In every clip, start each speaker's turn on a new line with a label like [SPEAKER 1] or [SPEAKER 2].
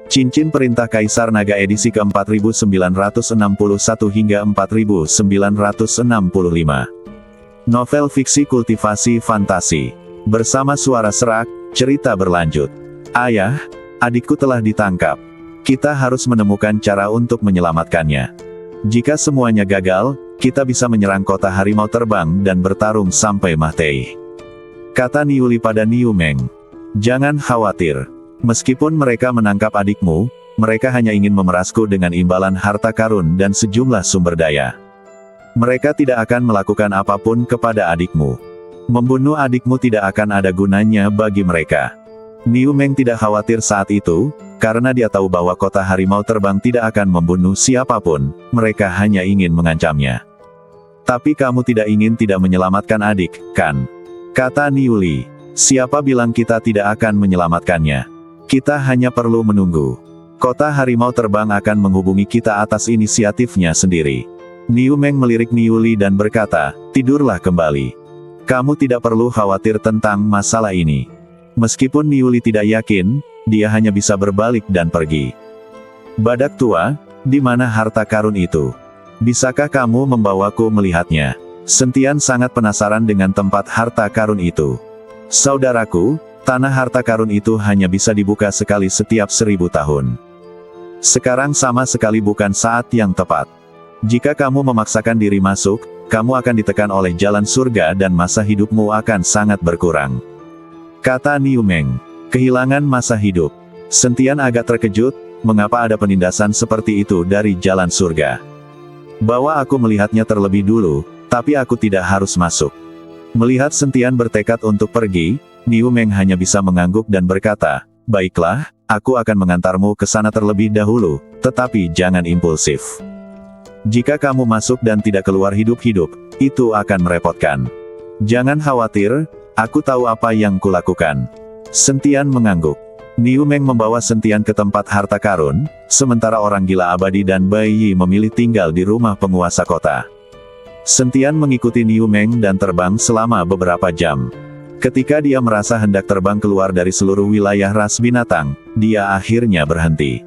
[SPEAKER 1] Cincin Perintah Kaisar Naga edisi ke-4961 hingga 4965. Novel fiksi kultivasi fantasi. Bersama suara serak, cerita berlanjut. Ayah, adikku telah ditangkap. Kita harus menemukan cara untuk menyelamatkannya. Jika semuanya gagal, kita bisa menyerang kota harimau terbang dan bertarung sampai mati. Kata Niuli pada Niu Meng. Jangan khawatir. Meskipun mereka menangkap adikmu, mereka hanya ingin memerasku dengan imbalan harta karun dan sejumlah sumber daya. Mereka tidak akan melakukan apapun kepada adikmu. Membunuh adikmu tidak akan ada gunanya bagi mereka. Niu Meng tidak khawatir saat itu, karena dia tahu bahwa kota harimau terbang tidak akan membunuh siapapun, mereka hanya ingin mengancamnya. Tapi kamu tidak ingin tidak menyelamatkan adik, kan? Kata Niuli. Siapa bilang kita tidak akan menyelamatkannya? Kita hanya perlu menunggu. Kota harimau terbang akan menghubungi kita atas inisiatifnya sendiri. Niu Meng melirik Niuli dan berkata, tidurlah kembali. Kamu tidak perlu khawatir tentang masalah ini. Meskipun Niuli tidak yakin, dia hanya bisa berbalik dan pergi. Badak tua, di mana harta karun itu? Bisakah kamu membawaku melihatnya? Sentian sangat penasaran dengan tempat harta karun itu. Saudaraku, tanah harta karun itu hanya bisa dibuka sekali setiap 1000 tahun. Sekarang sama sekali bukan saat yang tepat. Jika kamu memaksakan diri masuk, kamu akan ditekan oleh jalan surga dan masa hidupmu akan sangat berkurang. Kata Niu Meng. Kehilangan masa hidup. Sentian agak terkejut, mengapa ada penindasan seperti itu dari jalan surga. Bawa aku melihatnya terlebih dulu, tapi aku tidak harus masuk. Melihat Sentian bertekad untuk pergi, Niu Meng hanya bisa mengangguk dan berkata, baiklah, aku akan mengantarmu ke sana terlebih dahulu, tetapi jangan impulsif. Jika kamu masuk dan tidak keluar hidup-hidup, itu akan merepotkan. Jangan khawatir, aku tahu apa yang kulakukan. Sentian mengangguk. Niu Meng membawa Sentian ke tempat harta karun, sementara orang gila abadi dan Bai Yi memilih tinggal di rumah penguasa kota. Sentian mengikuti Niu Meng dan terbang selama beberapa jam. Ketika dia merasa hendak terbang keluar dari seluruh wilayah ras binatang, dia akhirnya berhenti.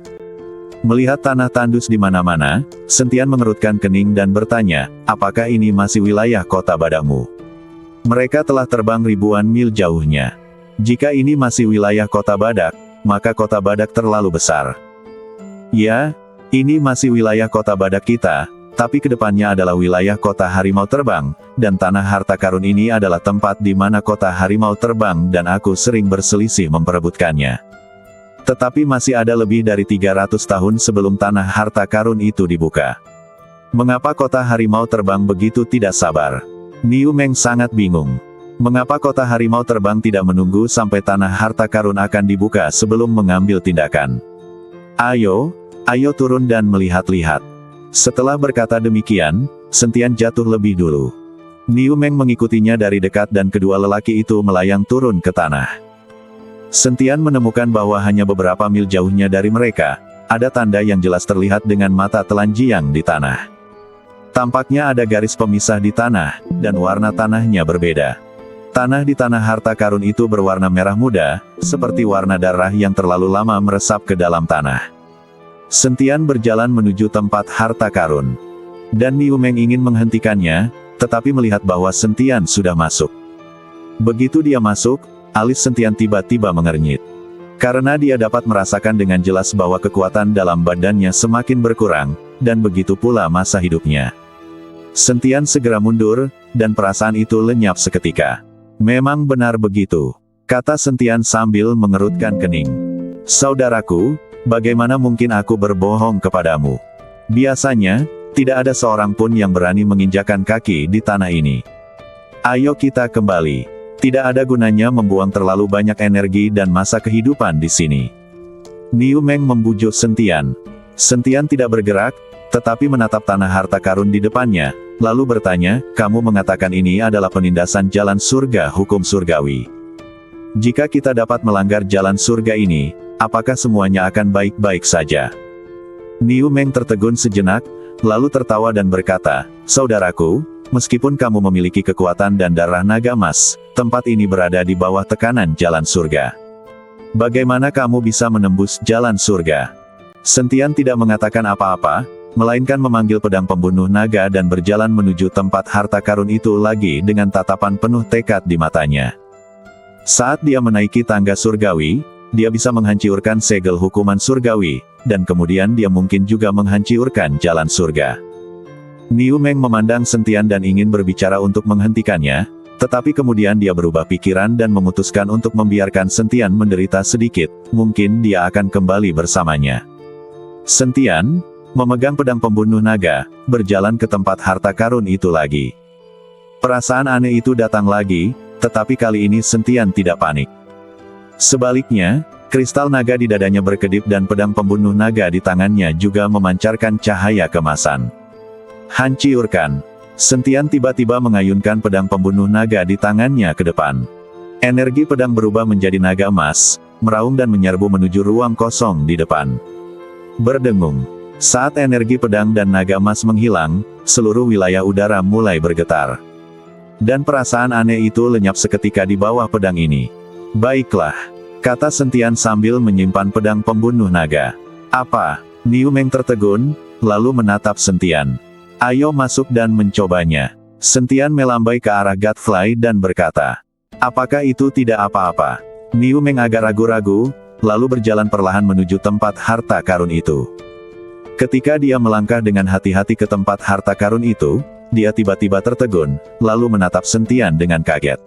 [SPEAKER 1] Melihat tanah tandus di mana-mana, Sentian mengerutkan kening dan bertanya, apakah ini masih wilayah kota badakmu? Mereka telah terbang ribuan mil jauhnya. Jika ini masih wilayah kota badak, maka kota badak terlalu besar. Ya, ini masih wilayah kota badak kita, tapi kedepannya adalah wilayah kota harimau terbang, dan tanah harta karun ini adalah tempat di mana kota harimau terbang dan aku sering berselisih memperebutkannya. Tetapi masih ada lebih dari 300 tahun sebelum tanah harta karun itu dibuka. Mengapa kota harimau terbang begitu tidak sabar? Niu Meng sangat bingung. Mengapa kota harimau terbang tidak menunggu sampai tanah harta karun akan dibuka sebelum mengambil tindakan? Ayo turun dan melihat-lihat. Setelah berkata demikian, Sentian jatuh lebih dulu. Niu Meng mengikutinya dari dekat dan kedua lelaki itu melayang turun ke tanah. Sentian menemukan bahwa hanya beberapa mil jauhnya dari mereka, ada tanda yang jelas terlihat dengan mata telanjang di tanah. Tampaknya ada garis pemisah di tanah, dan warna tanahnya berbeda. Tanah di tanah harta karun itu berwarna merah muda, seperti warna darah yang terlalu lama meresap ke dalam tanah. Sentian berjalan menuju tempat harta karun. Dan Niu Meng ingin menghentikannya, tetapi melihat bahwa Sentian sudah masuk. Begitu dia masuk, alis Sentian tiba-tiba mengernyit. Karena dia dapat merasakan dengan jelas bahwa kekuatan dalam badannya semakin berkurang, dan begitu pula masa hidupnya. Sentian segera mundur, dan perasaan itu lenyap seketika. Memang benar begitu, kata Sentian sambil mengerutkan kening. Saudaraku, bagaimana mungkin aku berbohong kepadamu? Biasanya, tidak ada seorang pun yang berani menginjakan kaki di tanah ini. Ayo kita kembali. Tidak ada gunanya membuang terlalu banyak energi dan masa kehidupan di sini. Niu Meng membujuk Sentian. Sentian tidak bergerak, tetapi menatap tanah harta karun di depannya, lalu bertanya, kamu mengatakan ini adalah penindasan jalan surga hukum surgawi. Jika kita dapat melanggar jalan surga ini, apakah semuanya akan baik-baik saja? Niu Meng tertegun sejenak, lalu tertawa dan berkata, saudaraku, meskipun kamu memiliki kekuatan dan darah naga emas, tempat ini berada di bawah tekanan jalan surga. Bagaimana kamu bisa menembus jalan surga? Sentian tidak mengatakan apa-apa, melainkan memanggil pedang pembunuh naga dan berjalan menuju tempat harta karun itu lagi dengan tatapan penuh tekad di matanya. Saat dia menaiki tangga surgawi, dia bisa menghancurkan segel hukuman surgawi, dan kemudian dia mungkin juga menghancurkan jalan surga. Niu Meng memandang Sentian dan ingin berbicara untuk menghentikannya, tetapi kemudian dia berubah pikiran dan memutuskan untuk membiarkan Sentian menderita sedikit, mungkin dia akan kembali bersamanya. Sentian, memegang pedang pembunuh naga, berjalan ke tempat harta karun itu lagi. Perasaan aneh itu datang lagi, tetapi kali ini Sentian tidak panik. Sebaliknya, kristal naga di dadanya berkedip dan pedang pembunuh naga di tangannya juga memancarkan cahaya kemasan. Hancurkan. Sentian tiba-tiba mengayunkan pedang pembunuh naga di tangannya ke depan. Energi pedang berubah menjadi naga emas, meraung dan menyerbu menuju ruang kosong di depan. Berdengung. Saat energi pedang dan naga emas menghilang, seluruh wilayah udara mulai bergetar. Dan perasaan aneh itu lenyap seketika di bawah pedang ini. Baiklah, kata Sentian sambil menyimpan pedang pembunuh naga. Apa? Niu Meng tertegun, lalu menatap Sentian. Ayo masuk dan mencobanya. Sentian melambai ke arah Godfly dan berkata, apakah itu tidak apa-apa? Niu Meng agak ragu-ragu, lalu berjalan perlahan menuju tempat harta karun itu. Ketika dia melangkah dengan hati-hati ke tempat harta karun itu, dia tiba-tiba tertegun, lalu menatap Sentian dengan kaget.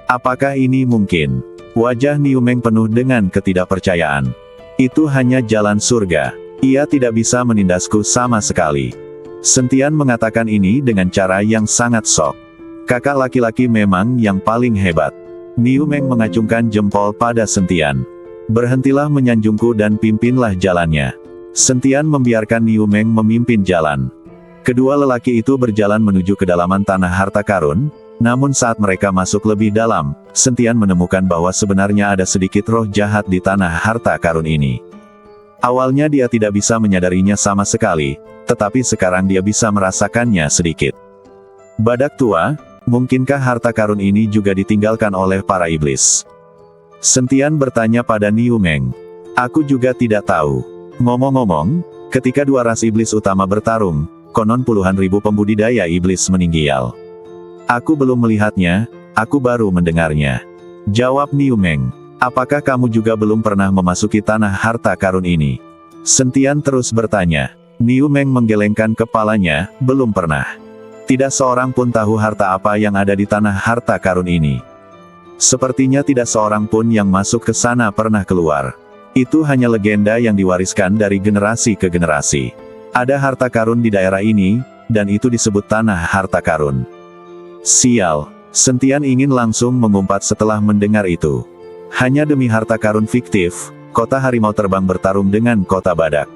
[SPEAKER 1] Apakah ini mungkin? Wajah Niu Meng penuh dengan ketidakpercayaan. Itu hanya jalan surga. Ia tidak bisa menindasku sama sekali. Sentian mengatakan ini dengan cara yang sangat sok. Kakak laki-laki memang yang paling hebat. Niu Meng mengacungkan jempol pada Sentian. Berhentilah menyanjungku dan pimpinlah jalannya. Sentian membiarkan Niu Meng memimpin jalan. Kedua lelaki itu berjalan menuju kedalaman tanah harta karun. Namun saat mereka masuk lebih dalam, Sentian menemukan bahwa sebenarnya ada sedikit roh jahat di tanah harta karun ini. Awalnya dia tidak bisa menyadarinya sama sekali, tetapi sekarang dia bisa merasakannya sedikit. Badak tua, mungkinkah harta karun ini juga ditinggalkan oleh para iblis? Sentian bertanya pada Niu Meng. Aku juga tidak tahu. Ngomong-ngomong, ketika dua ras iblis utama bertarung, konon puluhan ribu pembudidaya iblis meninggal. Aku belum melihatnya, aku baru mendengarnya. Jawab Niu Meng. Apakah kamu juga belum pernah memasuki tanah harta karun ini? Sentian terus bertanya. Niu Meng menggelengkan kepalanya, belum pernah. Tidak seorang pun tahu harta apa yang ada di tanah harta karun ini. Sepertinya tidak seorang pun yang masuk ke sana pernah keluar. Itu hanya legenda yang diwariskan dari generasi ke generasi. Ada harta karun di daerah ini, dan itu disebut tanah harta karun. Sial, Sentian ingin langsung mengumpat setelah mendengar itu. Hanya demi harta karun fiktif, kota harimau terbang bertarung dengan kota badak.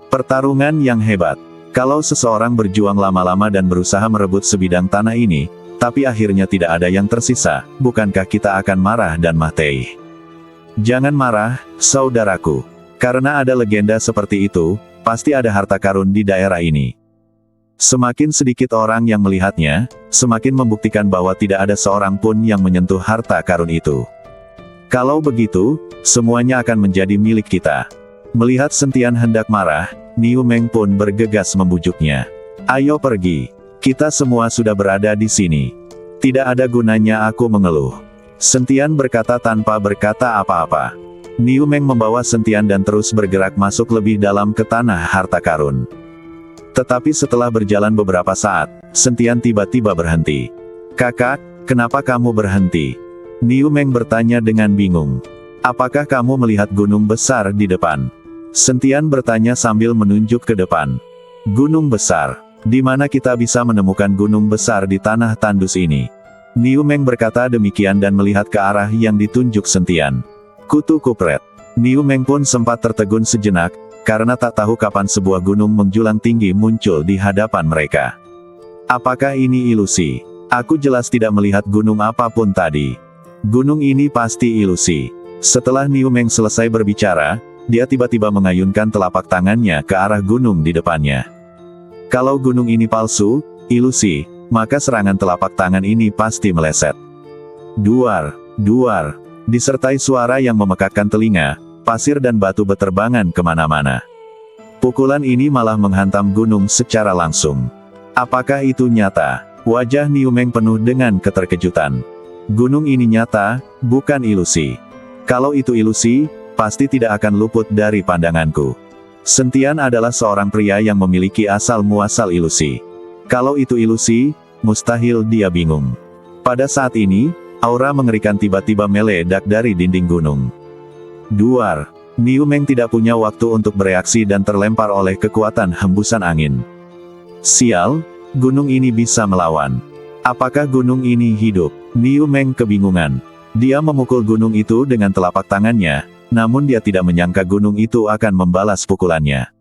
[SPEAKER 1] Pertarungan yang hebat. Kalau seseorang berjuang lama-lama dan berusaha merebut sebidang tanah ini, tapi akhirnya tidak ada yang tersisa, bukankah kita akan marah dan mati? Jangan marah, saudaraku. Karena ada legenda seperti itu, pasti ada harta karun di daerah ini. Semakin sedikit orang yang melihatnya, semakin membuktikan bahwa tidak ada seorang pun yang menyentuh harta karun itu. Kalau begitu, semuanya akan menjadi milik kita. Melihat Sentian hendak marah, Niu Meng pun bergegas membujuknya. Ayo pergi. Kita semua sudah berada di sini. Tidak ada gunanya aku mengeluh. Sentian berkata tanpa berkata apa-apa. Niu Meng membawa Sentian dan terus bergerak masuk lebih dalam ke tanah harta karun. Tetapi setelah berjalan beberapa saat, Sentian tiba-tiba berhenti. Kakak, kenapa kamu berhenti? Niu Meng bertanya dengan bingung. Apakah kamu melihat gunung besar di depan? Sentian bertanya sambil menunjuk ke depan. Gunung besar? Di mana kita bisa menemukan gunung besar di tanah tandus ini? Niu Meng berkata demikian dan melihat ke arah yang ditunjuk Sentian. Kutu Kupret. Niu Meng pun sempat tertegun sejenak, karena tak tahu kapan sebuah gunung menjulang tinggi muncul di hadapan mereka. Apakah ini ilusi? Aku jelas tidak melihat gunung apapun tadi. Gunung ini pasti ilusi. Setelah Niu Meng selesai berbicara, dia tiba-tiba mengayunkan telapak tangannya ke arah gunung di depannya. Kalau gunung ini palsu, ilusi, maka serangan telapak tangan ini pasti meleset. Duar, duar. Disertai suara yang memekakkan telinga, pasir dan batu beterbangan kemana-mana. Pukulan ini malah menghantam gunung secara langsung. Apakah itu nyata? Wajah Niu Meng penuh dengan keterkejutan. Gunung ini nyata, bukan ilusi. Kalau itu ilusi, pasti tidak akan luput dari pandanganku. Sentian adalah seorang pria yang memiliki asal-muasal ilusi. Kalau itu ilusi, mustahil dia bingung. Pada saat ini, aura mengerikan tiba-tiba meledak dari dinding gunung. Duar. Niu Meng tidak punya waktu untuk bereaksi dan terlempar oleh kekuatan hembusan angin. Sial, gunung ini bisa melawan. Apakah gunung ini hidup? Niu Meng kebingungan. Dia memukul gunung itu dengan telapak tangannya, namun dia tidak menyangka gunung itu akan membalas pukulannya.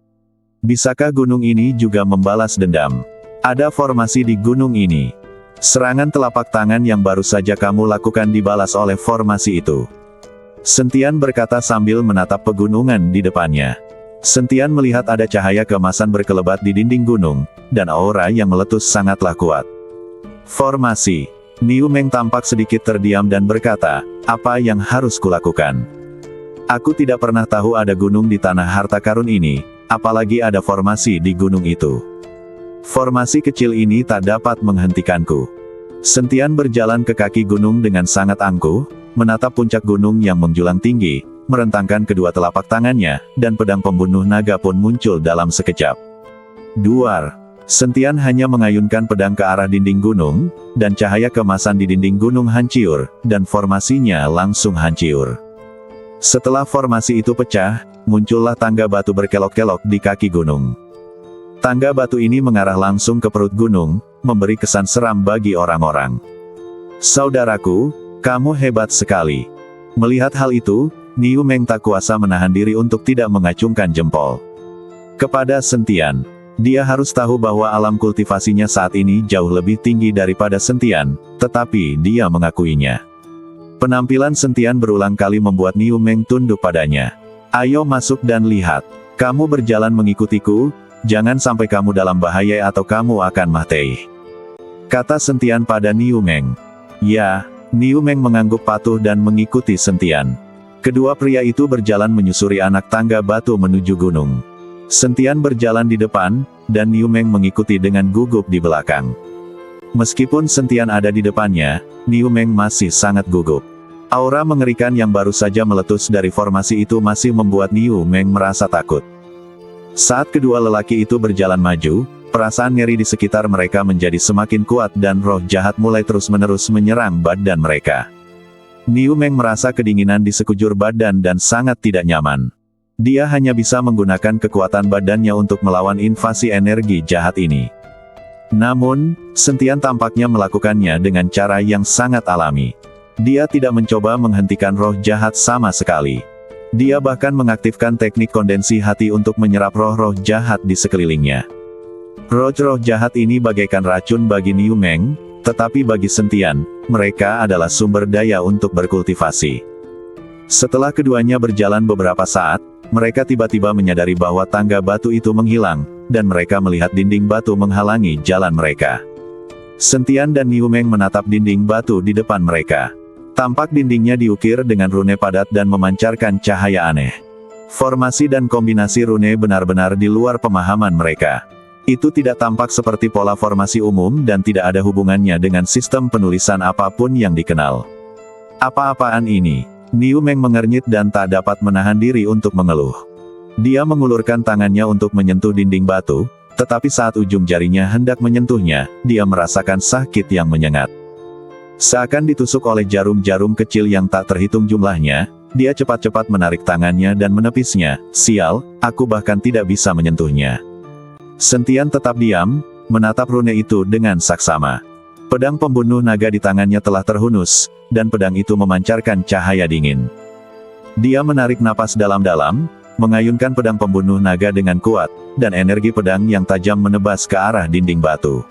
[SPEAKER 1] Bisakah gunung ini juga membalas dendam? Ada formasi di gunung ini. Serangan telapak tangan yang baru saja kamu lakukan dibalas oleh formasi itu. Sentian berkata sambil menatap pegunungan di depannya. Sentian melihat ada cahaya keemasan berkelebat di dinding gunung, dan aura yang meletus sangatlah kuat. Formasi. Niu Meng tampak sedikit terdiam dan berkata, apa yang harus kulakukan? Aku tidak pernah tahu ada gunung di tanah harta karun ini, apalagi ada formasi di gunung itu. Formasi kecil ini tak dapat menghentikanku. Sentian berjalan ke kaki gunung dengan sangat angkuh, menatap puncak gunung yang menjulang tinggi, merentangkan kedua telapak tangannya, dan pedang pembunuh naga pun muncul dalam sekejap. Duar. Sentian hanya mengayunkan pedang ke arah dinding gunung, dan cahaya kemasan di dinding gunung hancur, dan formasinya langsung hancur. Setelah formasi itu pecah, muncullah tangga batu berkelok-kelok di kaki gunung. Tangga batu ini mengarah langsung ke perut gunung, memberi kesan seram bagi orang-orang. Saudaraku, kamu hebat sekali. Melihat hal itu, Niu Meng tak kuasa menahan diri untuk tidak mengacungkan jempol. Kepada Sentian, dia harus tahu bahwa alam kultivasinya saat ini jauh lebih tinggi daripada Sentian, tetapi dia mengakuinya. Penampilan Sentian berulang kali membuat Niu Meng tunduk padanya. Ayo masuk dan lihat. Kamu berjalan mengikutiku, jangan sampai kamu dalam bahaya atau kamu akan mati. Kata Sentian pada Niu Meng. Ya, Niu Meng mengangguk patuh dan mengikuti Sentian. Kedua pria itu berjalan menyusuri anak tangga batu menuju gunung. Sentian berjalan di depan, dan Niu Meng mengikuti dengan gugup di belakang. Meskipun Sentian ada di depannya, Niu Meng masih sangat gugup. Aura mengerikan yang baru saja meletus dari formasi itu masih membuat Niu Meng merasa takut. Saat kedua lelaki itu berjalan maju, perasaan ngeri di sekitar mereka menjadi semakin kuat dan roh jahat mulai terus-menerus menyerang badan mereka. Niu Meng merasa kedinginan di sekujur badan dan sangat tidak nyaman. Dia hanya bisa menggunakan kekuatan badannya untuk melawan invasi energi jahat ini. Namun, Sentian tampaknya melakukannya dengan cara yang sangat alami. Dia tidak mencoba menghentikan roh jahat sama sekali. Dia bahkan mengaktifkan teknik kondensi hati untuk menyerap roh-roh jahat di sekelilingnya. Roh-roh jahat ini bagaikan racun bagi Niu Meng, tetapi bagi Sentian, mereka adalah sumber daya untuk berkultivasi. Setelah keduanya berjalan beberapa saat, mereka tiba-tiba menyadari bahwa tangga batu itu menghilang, dan mereka melihat dinding batu menghalangi jalan mereka. Sentian dan Niu Meng menatap dinding batu di depan mereka. Tampak dindingnya diukir dengan rune padat dan memancarkan cahaya aneh. Formasi dan kombinasi rune benar-benar di luar pemahaman mereka. Itu tidak tampak seperti pola formasi umum dan tidak ada hubungannya dengan sistem penulisan apapun yang dikenal. Apa-apaan ini? Niu Meng mengernyit dan tak dapat menahan diri untuk mengeluh. Dia mengulurkan tangannya untuk menyentuh dinding batu, tetapi saat ujung jarinya hendak menyentuhnya, dia merasakan sakit yang menyengat. Seakan ditusuk oleh jarum-jarum kecil yang tak terhitung jumlahnya, dia cepat-cepat menarik tangannya dan menepisnya. Sial, aku bahkan tidak bisa menyentuhnya. Sentian tetap diam, menatap rune itu dengan saksama. Pedang pembunuh naga di tangannya telah terhunus, dan pedang itu memancarkan cahaya dingin. Dia menarik napas dalam-dalam, mengayunkan pedang pembunuh naga dengan kuat, dan energi pedang yang tajam menebas ke arah dinding batu.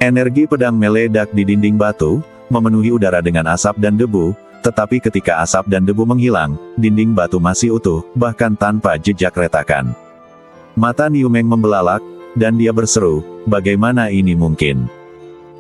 [SPEAKER 1] Energi pedang meledak di dinding batu, memenuhi udara dengan asap dan debu, tetapi ketika asap dan debu menghilang, dinding batu masih utuh, bahkan tanpa jejak retakan. Mata Niu Meng membelalak, dan dia berseru, bagaimana ini mungkin?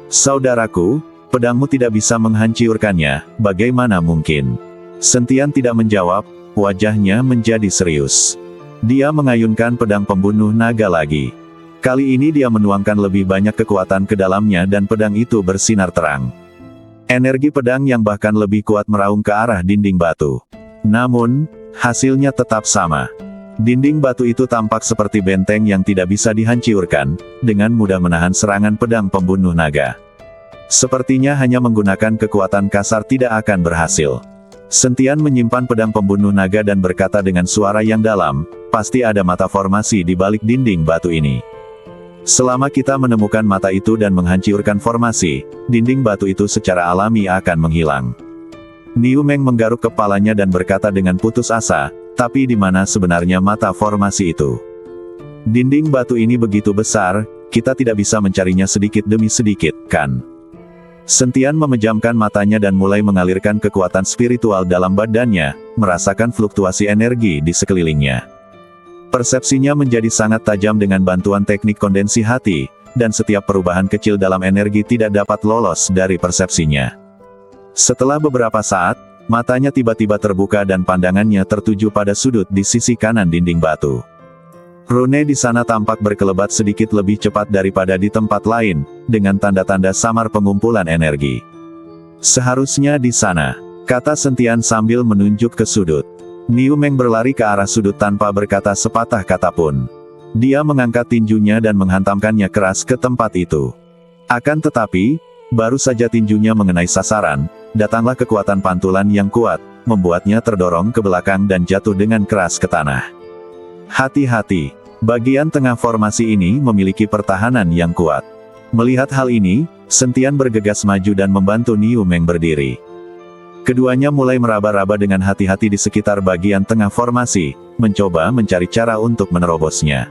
[SPEAKER 1] Saudaraku, pedangmu tidak bisa menghancurkannya, bagaimana mungkin? Sentian tidak menjawab, wajahnya menjadi serius. Dia mengayunkan pedang pembunuh naga lagi. Kali ini dia menuangkan lebih banyak kekuatan ke dalamnya dan pedang itu bersinar terang. Energi pedang yang bahkan lebih kuat meraung ke arah dinding batu. Namun, hasilnya tetap sama. Dinding batu itu tampak seperti benteng yang tidak bisa dihancurkan, dengan mudah menahan serangan pedang pembunuh naga. Sepertinya hanya menggunakan kekuatan kasar tidak akan berhasil. Sentian menyimpan pedang pembunuh naga dan berkata dengan suara yang dalam, pasti ada mata formasi di balik dinding batu ini. Selama kita menemukan mata itu dan menghancurkan formasi, dinding batu itu secara alami akan menghilang. Niu Meng menggaruk kepalanya dan berkata dengan putus asa, tapi di mana sebenarnya mata formasi itu? Dinding batu ini begitu besar, kita tidak bisa mencarinya sedikit demi sedikit, kan? Sentian memejamkan matanya dan mulai mengalirkan kekuatan spiritual dalam badannya, merasakan fluktuasi energi di sekelilingnya. Persepsinya menjadi sangat tajam dengan bantuan teknik kondensi hati, dan setiap perubahan kecil dalam energi tidak dapat lolos dari persepsinya. Setelah beberapa saat, matanya tiba-tiba terbuka dan pandangannya tertuju pada sudut di sisi kanan dinding batu. Rune di sana tampak berkelebat sedikit lebih cepat daripada di tempat lain, dengan tanda-tanda samar pengumpulan energi. Seharusnya di sana, kata Sentian sambil menunjuk ke sudut. Niu Meng berlari ke arah sudut tanpa berkata sepatah kata pun. Dia mengangkat tinjunya dan menghantamkannya keras ke tempat itu. Akan tetapi, baru saja tinjunya mengenai sasaran, datanglah kekuatan pantulan yang kuat, membuatnya terdorong ke belakang dan jatuh dengan keras ke tanah. Hati-hati, bagian tengah formasi ini memiliki pertahanan yang kuat. Melihat hal ini, Sentian bergegas maju dan membantu Niu Meng berdiri. Keduanya mulai meraba-raba dengan hati-hati di sekitar bagian tengah formasi, mencoba mencari cara untuk menerobosnya.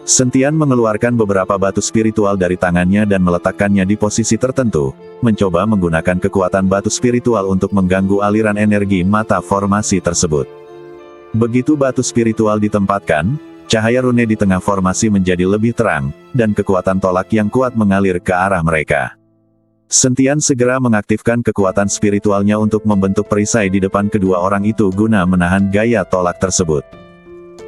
[SPEAKER 1] Sentian mengeluarkan beberapa batu spiritual dari tangannya dan meletakkannya di posisi tertentu, mencoba menggunakan kekuatan batu spiritual untuk mengganggu aliran energi mata formasi tersebut. Begitu batu spiritual ditempatkan, cahaya rune di tengah formasi menjadi lebih terang, dan kekuatan tolak yang kuat mengalir ke arah mereka. Sentian segera mengaktifkan kekuatan spiritualnya untuk membentuk perisai di depan kedua orang itu guna menahan gaya tolak tersebut.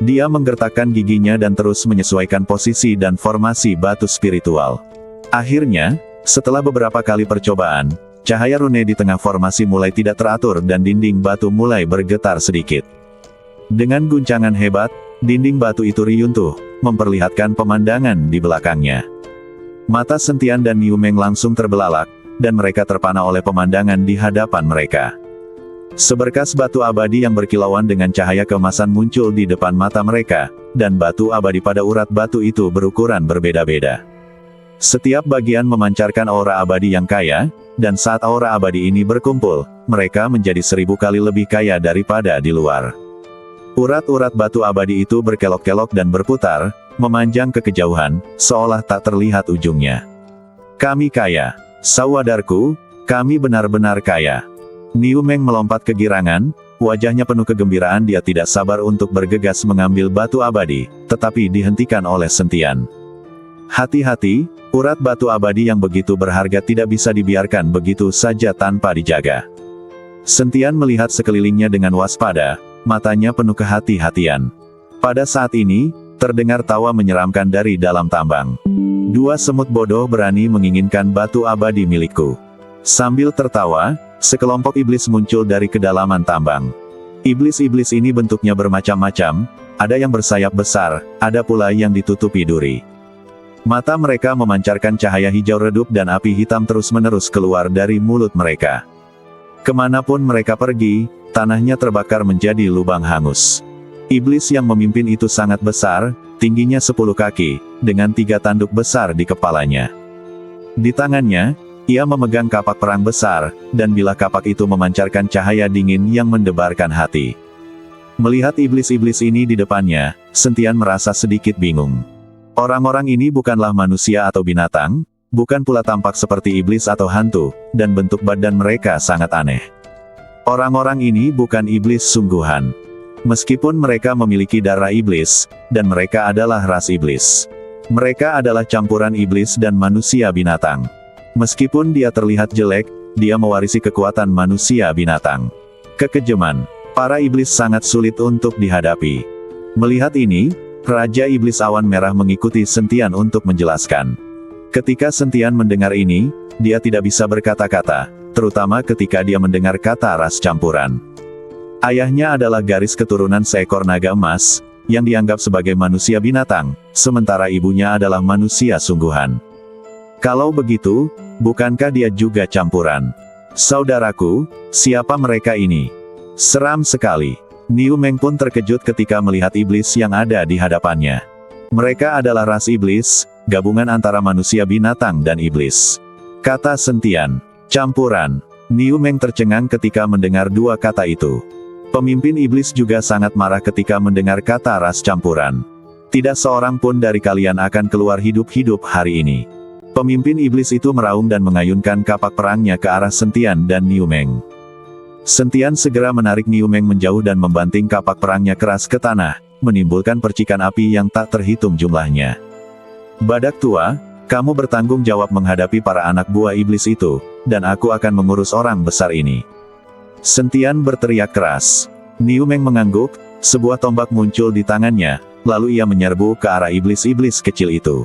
[SPEAKER 1] Dia menggertakkan giginya dan terus menyesuaikan posisi dan formasi batu spiritual. Akhirnya, setelah beberapa kali percobaan, cahaya rune di tengah formasi mulai tidak teratur dan dinding batu mulai bergetar sedikit. Dengan guncangan hebat, dinding batu itu riyuntuh, memperlihatkan pemandangan di belakangnya. Mata Sentian dan Niu Meng langsung terbelalak, dan mereka terpana oleh pemandangan di hadapan mereka. Seberkas batu abadi yang berkilauan dengan cahaya keemasan muncul di depan mata mereka, dan batu abadi pada urat batu itu berukuran berbeda-beda. Setiap bagian memancarkan aura abadi yang kaya, dan saat aura abadi ini berkumpul, mereka menjadi 1000 kali lebih kaya daripada di luar. Urat-urat batu abadi itu berkelok-kelok dan berputar, memanjang ke kejauhan, seolah tak terlihat ujungnya. Kami kaya. Saudarku, kami benar-benar kaya. Niu Meng melompat kegirangan, wajahnya penuh kegembiraan. Dia tidak sabar untuk bergegas mengambil batu abadi, tetapi dihentikan oleh Sentian. Hati-hati, urat batu abadi yang begitu berharga tidak bisa dibiarkan begitu saja tanpa dijaga. Sentian melihat sekelilingnya dengan waspada, matanya penuh kehati-hatian. Pada saat ini, terdengar tawa menyeramkan dari dalam tambang. Dua semut bodoh berani menginginkan batu abadi milikku. Sambil tertawa, sekelompok iblis muncul dari kedalaman tambang. Iblis-iblis ini bentuknya bermacam-macam, ada yang bersayap besar, ada pula yang ditutupi duri. Mata mereka memancarkan cahaya hijau redup dan api hitam terus-menerus keluar dari mulut mereka. Kemanapun mereka pergi, tanahnya terbakar menjadi lubang hangus. Iblis yang memimpin itu sangat besar, tingginya 10 kaki, dengan 3 tanduk besar di kepalanya. Di tangannya, ia memegang kapak perang besar, dan bilah kapak itu memancarkan cahaya dingin yang mendebarkan hati. Melihat iblis-iblis ini di depannya, Sentian merasa sedikit bingung. Orang-orang ini bukanlah manusia atau binatang, bukan pula tampak seperti iblis atau hantu, dan bentuk badan mereka sangat aneh. Orang-orang ini bukan iblis sungguhan. Meskipun mereka memiliki darah iblis, dan mereka adalah ras iblis. Mereka adalah campuran iblis dan manusia binatang. Meskipun dia terlihat jelek, dia mewarisi kekuatan manusia binatang. Kekejaman. Para iblis sangat sulit untuk dihadapi. Melihat ini, Raja Iblis Awan Merah mengikuti Sentian untuk menjelaskan. Ketika Sentian mendengar ini, dia tidak bisa berkata-kata, terutama ketika dia mendengar kata ras campuran. Ayahnya adalah garis keturunan seekor naga emas, yang dianggap sebagai manusia binatang, sementara ibunya adalah manusia sungguhan. Kalau begitu, bukankah dia juga campuran? Saudaraku, siapa mereka ini? Seram sekali. Niu Meng pun terkejut ketika melihat iblis yang ada di hadapannya. Mereka adalah ras iblis, gabungan antara manusia binatang dan iblis. Kata Sentian, campuran. Niu Meng tercengang ketika mendengar dua kata itu. Pemimpin iblis juga sangat marah ketika mendengar kata ras campuran. Tidak seorang pun dari kalian akan keluar hidup-hidup hari ini. Pemimpin iblis itu meraung dan mengayunkan kapak perangnya ke arah Sentian dan Niu Meng. Sentian segera menarik Niu Meng menjauh dan membanting kapak perangnya keras ke tanah, menimbulkan percikan api yang tak terhitung jumlahnya. Badak tua, kamu bertanggung jawab menghadapi para anak buah iblis itu, dan aku akan mengurus orang besar ini. Sentian berteriak keras. Niu Meng mengangguk, sebuah tombak muncul di tangannya, lalu ia menyerbu ke arah iblis-iblis kecil itu.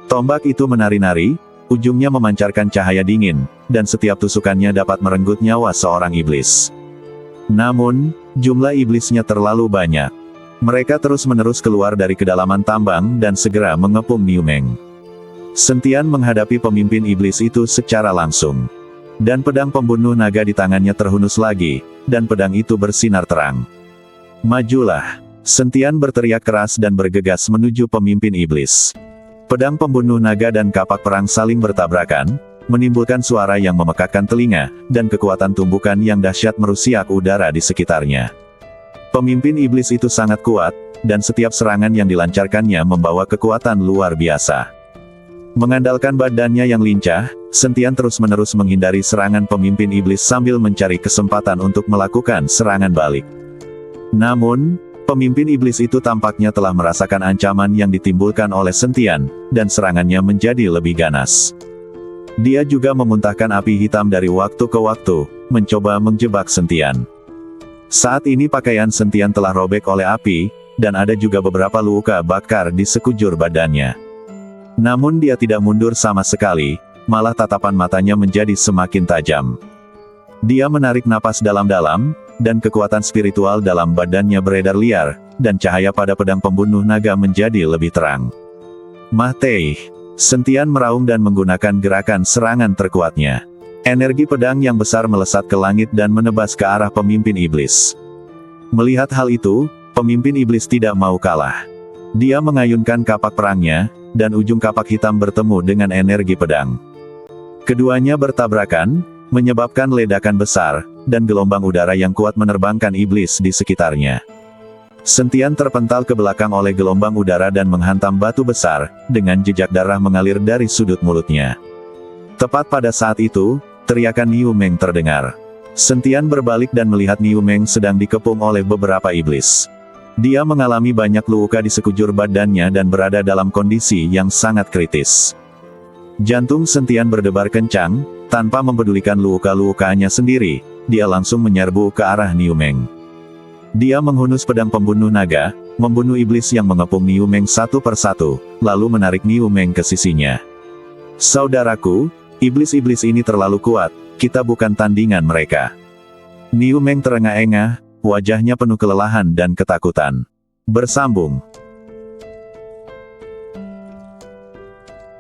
[SPEAKER 1] Tombak itu menari-nari, ujungnya memancarkan cahaya dingin, dan setiap tusukannya dapat merenggut nyawa seorang iblis. Namun, jumlah iblisnya terlalu banyak. Mereka terus-menerus keluar dari kedalaman tambang dan segera mengepung Niu Meng. Sentian menghadapi pemimpin iblis itu secara langsung. Dan pedang pembunuh naga di tangannya terhunus lagi, dan pedang itu bersinar terang. Majulah! Sentian berteriak keras dan bergegas menuju pemimpin iblis. Pedang pembunuh naga dan kapak perang saling bertabrakan, menimbulkan suara yang memekakkan telinga, dan kekuatan tumbukan yang dahsyat merusiak udara di sekitarnya. Pemimpin iblis itu sangat kuat, dan setiap serangan yang dilancarkannya membawa kekuatan luar biasa. Mengandalkan badannya yang lincah, Sentian terus-menerus menghindari serangan pemimpin iblis sambil mencari kesempatan untuk melakukan serangan balik. Namun, pemimpin iblis itu tampaknya telah merasakan ancaman yang ditimbulkan oleh Sentian, dan serangannya menjadi lebih ganas. Dia juga memuntahkan api hitam dari waktu ke waktu, mencoba menjebak Sentian. Saat ini pakaian Sentian telah robek oleh api, dan ada juga beberapa luka bakar di sekujur badannya. Namun dia tidak mundur sama sekali, malah tatapan matanya menjadi semakin tajam. Dia menarik napas dalam-dalam, dan kekuatan spiritual dalam badannya beredar liar, dan cahaya pada pedang pembunuh naga menjadi lebih terang. Matei! Sentian meraung dan menggunakan gerakan serangan terkuatnya. Energi pedang yang besar melesat ke langit dan menebas ke arah pemimpin iblis. Melihat hal itu, pemimpin iblis tidak mau kalah. Dia mengayunkan kapak perangnya, dan ujung kapak hitam bertemu dengan energi pedang. Keduanya bertabrakan, menyebabkan ledakan besar, dan gelombang udara yang kuat menerbangkan iblis di sekitarnya. Sentian terpental ke belakang oleh gelombang udara dan menghantam batu besar, dengan jejak darah mengalir dari sudut mulutnya. Tepat pada saat itu, teriakan Niu Meng terdengar. Sentian berbalik dan melihat Niu Meng sedang dikepung oleh beberapa iblis. Dia mengalami banyak luka di sekujur badannya dan berada dalam kondisi yang sangat kritis. Jantung Sentian berdebar kencang, tanpa mempedulikan luka-lukanya sendiri, dia langsung menyerbu ke arah Niu Meng. Dia menghunus pedang pembunuh naga, membunuh iblis yang mengepung Niu Meng satu persatu, lalu menarik Niu Meng ke sisinya. Saudaraku, iblis-iblis ini terlalu kuat, kita bukan tandingan mereka. Niu Meng terengah-engah, wajahnya penuh kelelahan dan ketakutan. Bersambung.